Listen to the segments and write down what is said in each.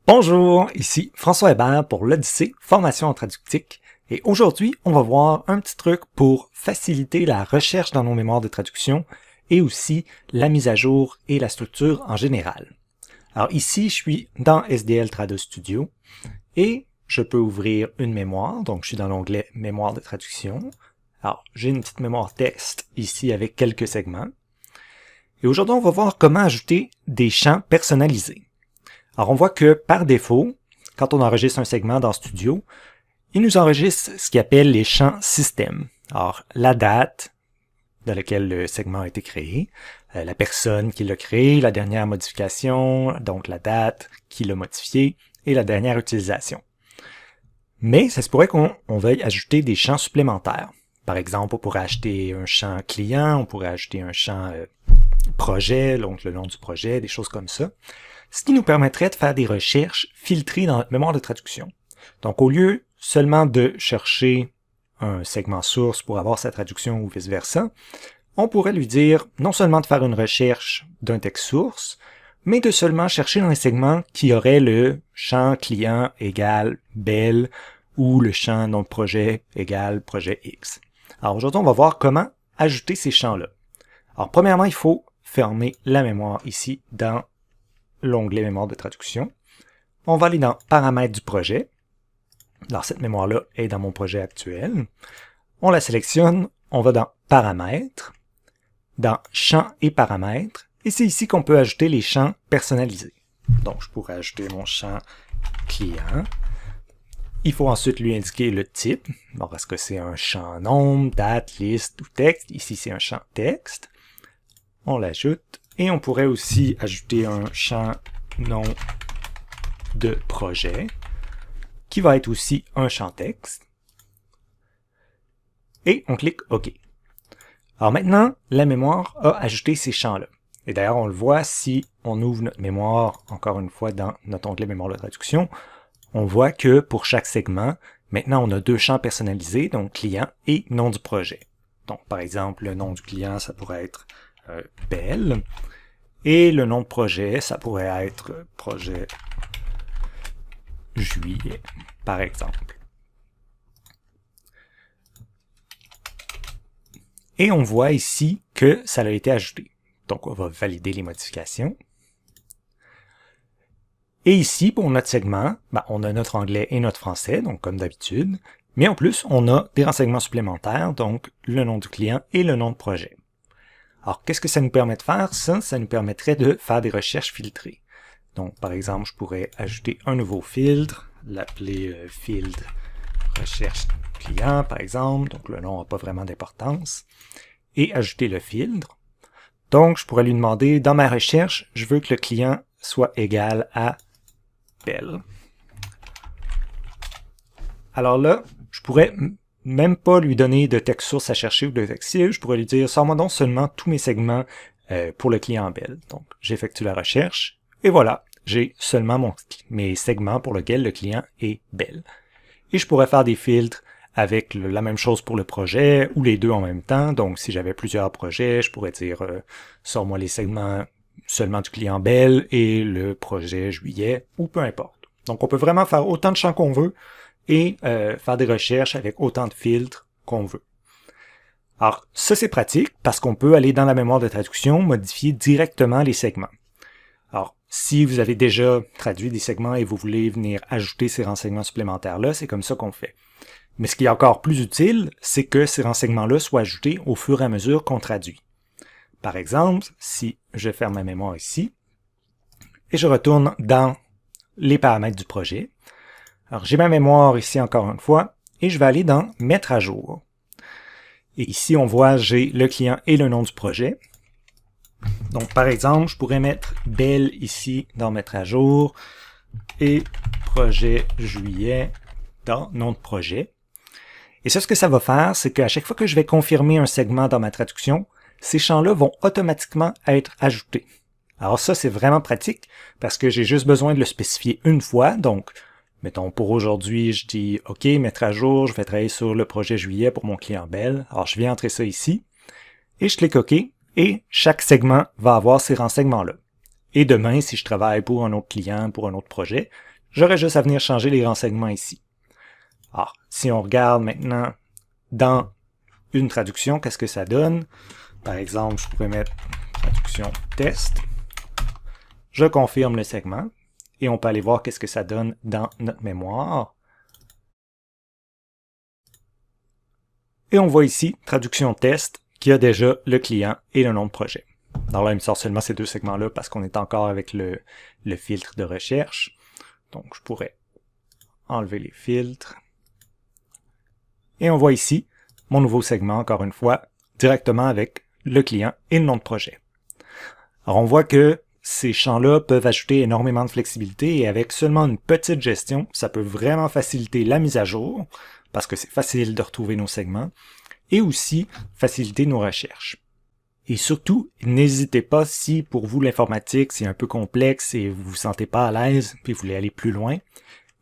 Bonjour, ici François Hébert pour l'Odyssée Formation en traductique et aujourd'hui on va voir un petit truc pour faciliter la recherche dans nos mémoires de traduction et aussi la mise à jour et la structure en général. Alors ici je suis dans SDL Trado Studio et je peux ouvrir une mémoire, donc je suis dans l'onglet Mémoire de traduction. Alors j'ai une petite mémoire texte ici avec quelques segments et aujourd'hui on va voir comment ajouter des champs personnalisés. Alors, on voit que par défaut, quand on enregistre un segment dans Studio, il nous enregistre ce qu'il appelle les champs système. Alors, la date dans laquelle le segment a été créé, la personne qui l'a créé, la dernière modification, donc la date qui l'a modifié, et la dernière utilisation. Mais ça se pourrait qu'on veuille ajouter des champs supplémentaires. Par exemple, on pourrait ajouter un champ client, on pourrait ajouter un champ projet, donc le nom du projet, des choses comme ça. Ce qui nous permettrait de faire des recherches filtrées dans notre mémoire de traduction. Donc, au lieu seulement de chercher un segment source pour avoir sa traduction ou vice-versa, on pourrait lui dire non seulement de faire une recherche d'un texte source, mais de seulement chercher dans les segments qui auraient le champ client égale bel ou le champ nom de projet égale projet X. Alors aujourd'hui, on va voir comment ajouter ces champs-là. Alors premièrement, il faut fermer la mémoire ici dans l'onglet mémoire de traduction. On va aller dans paramètres du projet. Alors cette mémoire-là est dans mon projet actuel. On la sélectionne, on va dans paramètres, dans champs et paramètres, et c'est ici qu'on peut ajouter les champs personnalisés. Donc je pourrais ajouter mon champ client. Il faut ensuite lui indiquer le type. Alors est-ce que c'est un champ nombre, date, liste ou texte? Ici c'est un champ texte. On l'ajoute. Et on pourrait aussi ajouter un champ nom de projet, qui va être aussi un champ texte. Et on clique OK. Alors maintenant, la mémoire a ajouté ces champs-là. Et d'ailleurs, on le voit si on ouvre notre mémoire, encore une fois, dans notre onglet mémoire de traduction, on voit que pour chaque segment, maintenant on a deux champs personnalisés, donc client et nom du projet. Donc par exemple, le nom du client, ça pourrait être Belle. Et le nom de projet, ça pourrait être projet juillet, par exemple. Et on voit ici que ça a été ajouté. Donc on va valider les modifications. Et ici, pour notre segment, on a notre anglais et notre français, donc comme d'habitude. Mais en plus, on a des renseignements supplémentaires, donc le nom du client et le nom de projet. Alors, qu'est-ce que ça nous permet de faire? Ça nous permettrait de faire des recherches filtrées. Donc, par exemple, je pourrais ajouter un nouveau filtre, l'appeler filtre recherche client, par exemple. Donc, le nom n'a pas vraiment d'importance. Et ajouter le filtre. Donc, je pourrais lui demander, dans ma recherche, je veux que le client soit égal à Belle. Alors là, je pourrais même pas lui donner de texte source à chercher ou de texte cible, je pourrais lui dire, sors-moi donc seulement tous mes segments pour le client Belle. Donc, j'effectue la recherche, et voilà, j'ai seulement mes segments pour lesquels le client est Belle. Et je pourrais faire des filtres avec la même chose pour le projet, ou les deux en même temps. Donc, si j'avais plusieurs projets, je pourrais dire, sors-moi les segments seulement du client Belle et le projet juillet, ou peu importe. Donc, on peut vraiment faire autant de champs qu'on veut, et faire des recherches avec autant de filtres qu'on veut. Alors, ça c'est pratique parce qu'on peut aller dans la mémoire de traduction, modifier directement les segments. Alors, si vous avez déjà traduit des segments et vous voulez venir ajouter ces renseignements supplémentaires-là, c'est comme ça qu'on fait. Mais ce qui est encore plus utile, c'est que ces renseignements-là soient ajoutés au fur et à mesure qu'on traduit. Par exemple, si je ferme ma mémoire ici, et je retourne dans les paramètres du projet, alors, j'ai ma mémoire ici encore une fois, et je vais aller dans « Mettre à jour ». Et ici, on voit, j'ai le client et le nom du projet. Donc, par exemple, je pourrais mettre « Belle » ici dans « Mettre à jour » et « Projet juillet » dans « Nom de projet ». Et ça, ce que ça va faire, c'est qu'à chaque fois que je vais confirmer un segment dans ma traduction, ces champs-là vont automatiquement être ajoutés. Alors ça, c'est vraiment pratique parce que j'ai juste besoin de le spécifier une fois, donc mettons, pour aujourd'hui, je dis « OK, mettre à jour, je vais travailler sur le projet juillet pour mon client Belle. » Alors, je viens entrer ça ici, et je clique OK, et chaque segment va avoir ces renseignements-là. Et demain, si je travaille pour un autre client, pour un autre projet, j'aurais juste à venir changer les renseignements ici. Alors, si on regarde maintenant dans une traduction, qu'est-ce que ça donne? Par exemple, je pourrais mettre traduction test. Je confirme le segment et on peut aller voir qu'est-ce que ça donne dans notre mémoire. Et on voit ici, traduction test, qui a déjà le client et le nom de projet. Alors là, il me sort seulement ces deux segments-là parce qu'on est encore avec le filtre de recherche. Donc, je pourrais enlever les filtres. Et on voit ici mon nouveau segment, encore une fois, directement avec le client et le nom de projet. Alors, on voit que ces champs-là peuvent ajouter énormément de flexibilité et avec seulement une petite gestion, ça peut vraiment faciliter la mise à jour parce que c'est facile de retrouver nos segments et aussi faciliter nos recherches. Et surtout, n'hésitez pas si pour vous l'informatique c'est un peu complexe et vous vous sentez pas à l'aise et vous voulez aller plus loin,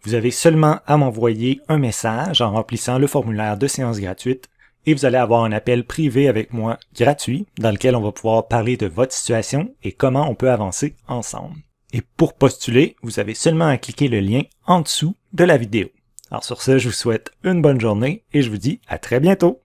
vous avez seulement à m'envoyer un message en remplissant le formulaire de séance gratuite et vous allez avoir un appel privé avec moi gratuit dans lequel on va pouvoir parler de votre situation et comment on peut avancer ensemble. Et pour postuler, vous avez seulement à cliquer le lien en dessous de la vidéo. Alors sur ce, je vous souhaite une bonne journée et je vous dis à très bientôt!